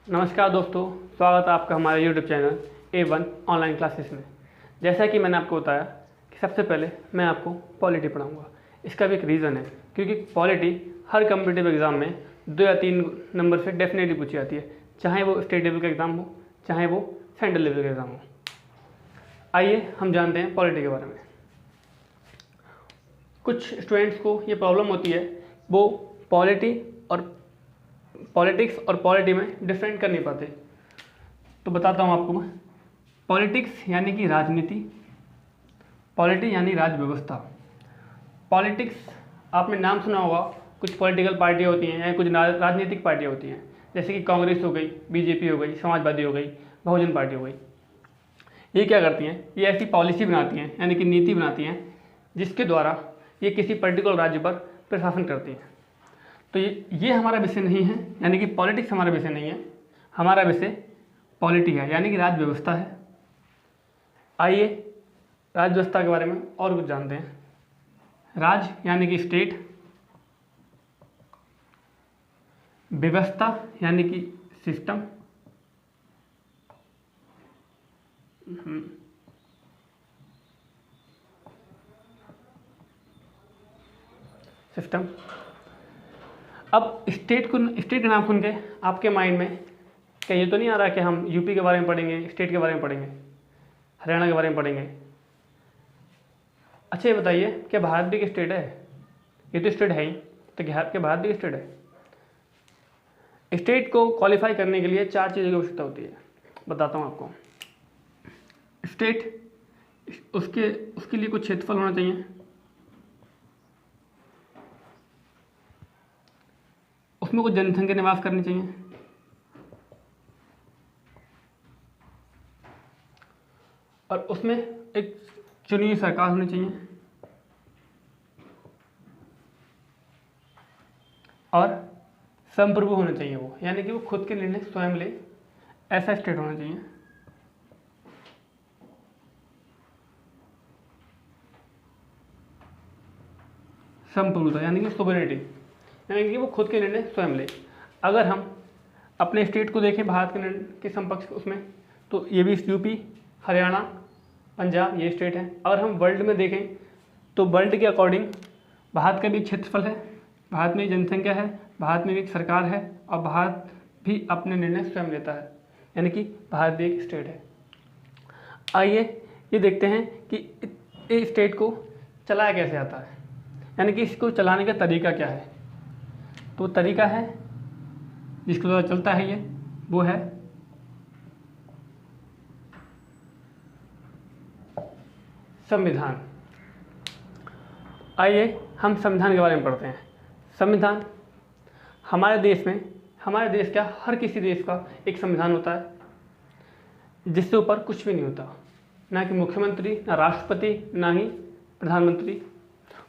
नमस्कार दोस्तों, स्वागत है आपका हमारे YouTube channel A1 online classes में। जैसा कि मैंने आपको बताया कि सबसे पहले मैं आपको पॉलिटी पढ़ाऊंगा। इसका भी एक रीज़न है, क्योंकि पॉलिटी हर कम्पिटिटिव एग्ज़ाम में 2 या 3 नंबर से डेफिनेटली पूछी जाती है, चाहे वो स्टेट लेवल का एग्ज़ाम हो, चाहे वो सेंट्रल लेवल का एग्ज़ाम हो। आइए हम जानते हैं पॉलिटी के बारे में। कुछ स्टूडेंट्स को ये प्रॉब्लम होती है, वो पॉलिटिक्स और पॉलिटी में डिफरेंट कर नहीं पाते। तो बताता हूँ आपको मैं। पॉलिटिक्स यानी कि राजनीति, पॉलिटी यानी राज व्यवस्था। पॉलिटिक्स आपने नाम सुना होगा, कुछ पॉलिटिकल पार्टियाँ होती हैं या कुछ राजनीतिक पार्टियाँ होती हैं, जैसे कि कांग्रेस हो गई, बीजेपी हो गई, समाजवादी हो गई, बहुजन पार्टी हो गई। ये क्या करती हैं? ये ऐसी पॉलिसी बनाती हैं, यानी कि नीति बनाती हैं, जिसके द्वारा ये किसी पर्टिकुलर राज्य पर प्रशासन करती हैं। तो ये हमारा विषय नहीं है, यानी कि पॉलिटिक्स हमारा विषय नहीं है। हमारा विषय पॉलिटी है, यानी कि राज व्यवस्था है। आइए राज व्यवस्था के बारे में और कुछ जानते हैं। राज यानी कि स्टेट, व्यवस्था यानी कि सिस्टम, सिस्टम। अब स्टेट का नाम सुन के आपके माइंड में क्या ये तो नहीं आ रहा कि हम यूपी के बारे में पढ़ेंगे, स्टेट के बारे में पढ़ेंगे, हरियाणा के बारे में पढ़ेंगे? अच्छा ये बताइए, क्या भारत भी एक स्टेट है? ये तो स्टेट है ही, तो क्या भारत भी एक स्टेट है? स्टेट को क्वालिफाई करने के लिए 4 चीज़ों की आवश्यकता होती है, बताता हूँ आपको। स्टेट, उसके लिए कुछ क्षेत्रफल होना चाहिए, उसमें कुछ जनसंख्या निवास करनी चाहिए, और उसमें एक चुनी हुई सरकार होनी चाहिए, और संप्रभु होना चाहिए वो, यानी कि वो खुद के निर्णय स्वयं ले, ऐसा स्टेट होना चाहिए। संप्रभुता यानी कि सोवरेनिटी, यानी कि वो खुद के निर्णय स्वयं ले। अगर हम अपने स्टेट को देखें भारत के समकक्ष उसमें, तो ये भी यूपी, हरियाणा, पंजाब ये स्टेट है। अगर हम वर्ल्ड में देखें तो वर्ल्ड के अकॉर्डिंग भारत का भी क्षेत्रफल है, भारत में जनसंख्या है, भारत में भी एक सरकार है, और भारत भी अपने निर्णय स्वयं लेता है, यानी कि भारत भी एक स्टेट है। आइए ये देखते हैं कि इस स्टेट को चलाया कैसे आता है, यानी कि इसको चलाने का तरीका क्या है। तो तरीका है जिसके द्वारा चलता है ये, वो है संविधान। आइए हम संविधान के बारे में पढ़ते हैं। संविधान हमारे देश क्या, हर किसी देश का एक संविधान होता है, जिससे ऊपर कुछ भी नहीं होता, ना कि मुख्यमंत्री, ना राष्ट्रपति, ना ही प्रधानमंत्री,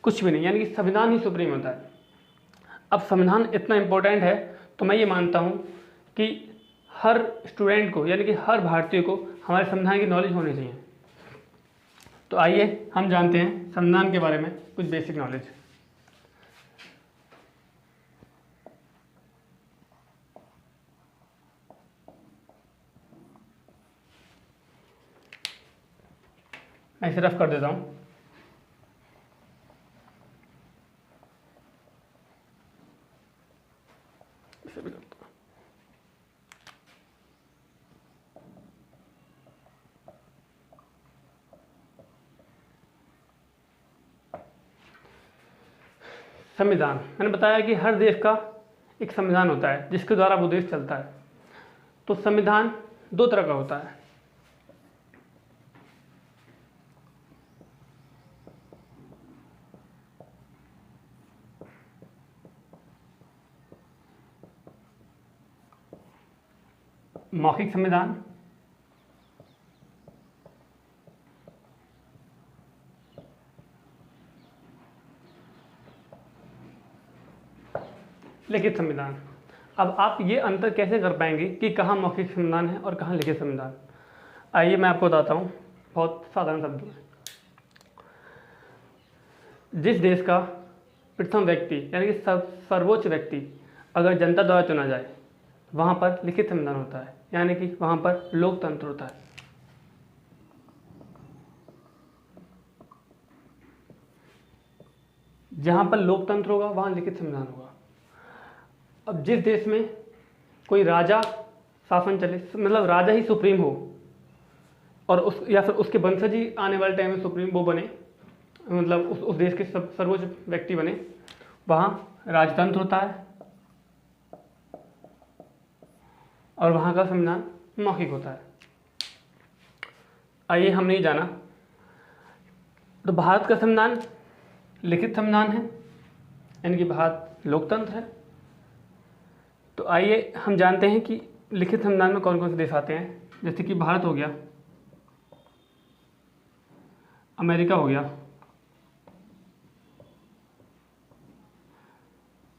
कुछ भी नहीं, यानी कि संविधान ही सुप्रीम होता है। अब संविधान इतना इम्पोर्टेंट है, तो मैं ये मानता हूँ कि हर स्टूडेंट को, यानी कि हर भारतीय को हमारे संविधान की नॉलेज होनी चाहिए। तो आइए हम जानते हैं संविधान के बारे में कुछ बेसिक नॉलेज। मैं इसे रफ कर देता हूँ। इसे भी करता हूँ। संविधान, मैंने बताया कि हर देश का एक संविधान होता है, जिसके द्वारा वो देश चलता है। तो संविधान 2 तरह का होता है। मौखिक संविधान, लिखित संविधान। अब आप ये अंतर कैसे कर पाएंगे कि कहाँ मौखिक संविधान है और कहाँ लिखित संविधान? आइए मैं आपको बताता हूँ बहुत साधारण शब्दों में। जिस देश का प्रथम व्यक्ति, यानी कि सर्वोच्च व्यक्ति अगर जनता द्वारा चुना जाए, वहाँ पर लिखित संविधान होता है, यानी कि वहाँ पर लोकतंत्र होता है। जहाँ पर लोकतंत्र होगा वहाँ लिखित संविधान होगा। अब जिस देश में कोई राजा शासन चले, मतलब राजा ही सुप्रीम हो और उस या फिर उसके वंशज ही आने वाले टाइम में सुप्रीम वो बने, मतलब उस देश के सर्वोच्च व्यक्ति बने, वहाँ राजतंत्र होता है और वहाँ का संविधान मौखिक होता है। आइए हमने ये जाना, तो भारत का संविधान लिखित संविधान है, यानी कि भारत लोकतंत्र है। तो आइए हम जानते हैं कि लिखित संविधान में कौन कौन से देश आते हैं। जैसे कि भारत हो गया, अमेरिका हो गया,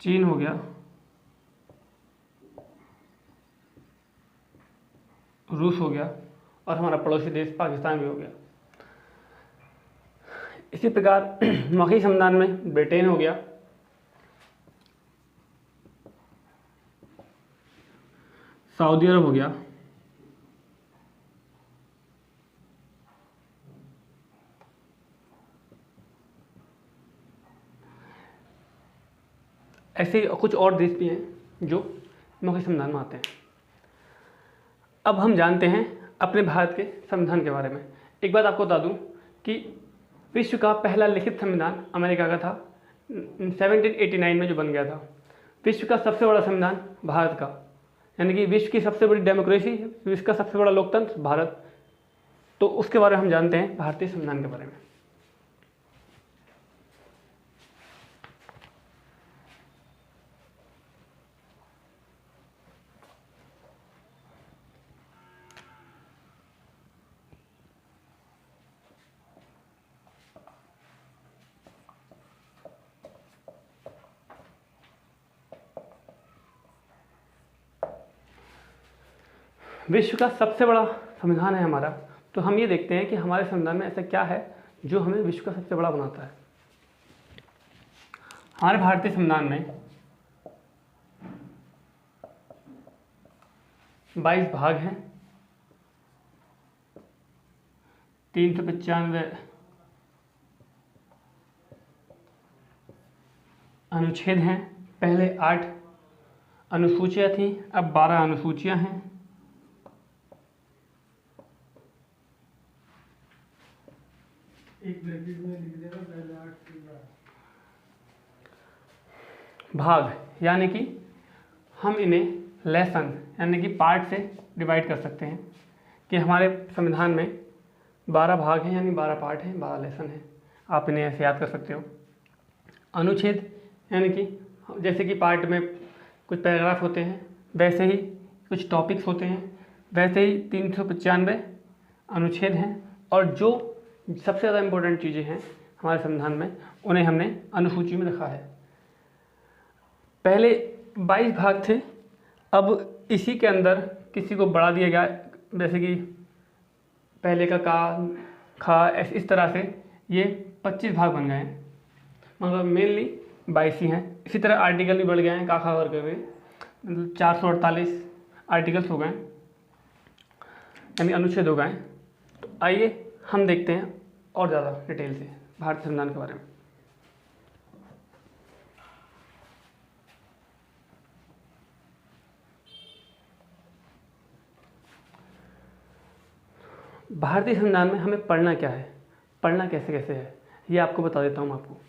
चीन हो गया, रूस हो गया और हमारा पड़ोसी देश पाकिस्तान भी हो गया। इसी प्रकार मौखिक संविधान में ब्रिटेन हो गया, सऊदी अरब हो गया, ऐसे कुछ और देश भी हैं जो मौखिक संविधान में आते हैं। अब हम जानते हैं अपने भारत के संविधान के बारे में। एक बात आपको बता दूं कि विश्व का पहला लिखित संविधान अमेरिका का था, 1789 में जो बन गया था। विश्व का सबसे बड़ा संविधान भारत का, यानी कि विश्व की सबसे बड़ी डेमोक्रेसी, विश्व का सबसे बड़ा लोकतंत्र भारत। तो उसके बारे में हम जानते हैं भारतीय संविधान के बारे में। विश्व का सबसे बड़ा संविधान है हमारा, तो हम ये देखते हैं कि हमारे संविधान में ऐसा क्या है जो हमें विश्व का सबसे बड़ा बनाता है। हमारे भारतीय संविधान में 22 भाग हैं, 395 अनुच्छेद हैं। पहले 8 अनुसूचियाँ थीं, अब 12 अनुसूचियाँ हैं। एक ब्रैकेट में लिख देना पहले 8 भाग, यानी कि हम इन्हें लेसन यानी कि पार्ट से डिवाइड कर सकते हैं कि हमारे संविधान में 12 भाग हैं, यानी 12 पार्ट हैं, 12 लेसन हैं। आप इन्हें ऐसे याद कर सकते हो। अनुच्छेद यानी कि जैसे कि पार्ट में कुछ पैराग्राफ होते हैं, वैसे ही कुछ टॉपिक्स होते हैं, वैसे ही 395 अनुच्छेद हैं। और जो सबसे ज़्यादा इम्पोर्टेंट चीज़ें हैं हमारे संविधान में, उन्हें हमने अनुसूची में रखा है। पहले 22 भाग थे, अब इसी के अंदर किसी को बढ़ा दिया गया, जैसे कि पहले का खा इस तरह से ये 25 भाग बन गए हैं, मगर मेनली 22 ही हैं। इसी तरह आर्टिकल भी बढ़ गए हैं, खा वर्ग के, मतलब 448 आर्टिकल्स हो गए, यानी अनुच्छेद हो गए। तो आइए हम देखते हैं और ज़्यादा डिटेल से भारतीय संविधान के बारे में। भारतीय संविधान में हमें पढ़ना क्या है, पढ़ना कैसे कैसे है, ये आपको बता देता हूँ आपको।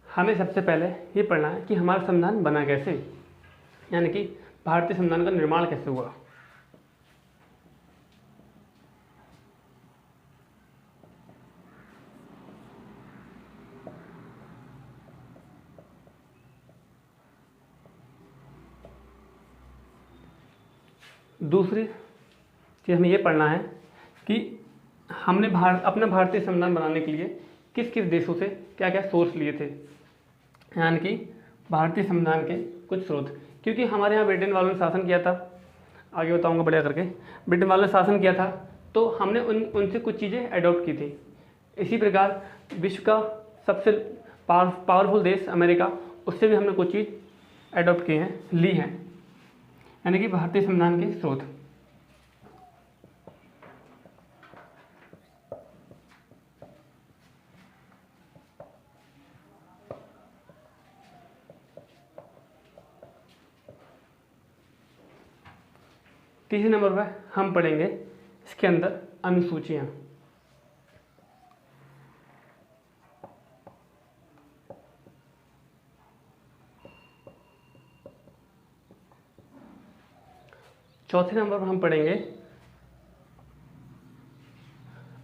हमें सबसे पहले ये पढ़ना है कि हमारा संविधान बना कैसे, यानी कि भारतीय संविधान का निर्माण कैसे हुआ। दूसरी चीज़ हमें ये पढ़ना है कि हमने अपना भारतीय संविधान बनाने के लिए किस किस देशों से क्या क्या सोर्स लिए थे, यानी कि भारतीय संविधान के कुछ स्रोत। क्योंकि हमारे यहाँ ब्रिटेन वालों ने शासन किया था, आगे बताऊंगा बढ़िया करके, ब्रिटेन वालों ने शासन किया था, तो हमने उनसे कुछ चीज़ें अडॉप्ट की थी। इसी प्रकार विश्व का सबसे पावरफुल देश अमेरिका, उससे भी हमने कुछ चीज़ अडॉप्ट की हैं, ली हैं, यानी कि भारतीय संविधान के स्रोत। तीसरे नंबर पर हम पढ़ेंगे इसके अंदर अनुसूचियाँ। चौथे नंबर पर हम पढ़ेंगे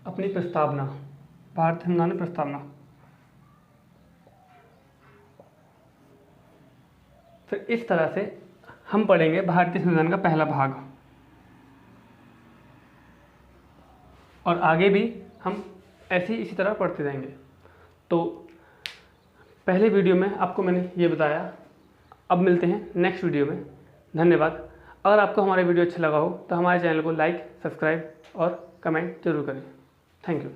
अपनी प्रस्तावना, भारतीय संविधान प्रस्तावना। फिर इस तरह से हम पढ़ेंगे भारतीय संविधान का पहला भाग, और आगे भी हम ऐसे ही इसी तरह पढ़ते रहेंगे। तो पहले वीडियो में आपको मैंने ये बताया, अब मिलते हैं नेक्स्ट वीडियो में। धन्यवाद। अगर आपको हमारा वीडियो अच्छा लगा हो तो हमारे चैनल को लाइक, सब्सक्राइब और कमेंट जरूर करें। Thank you.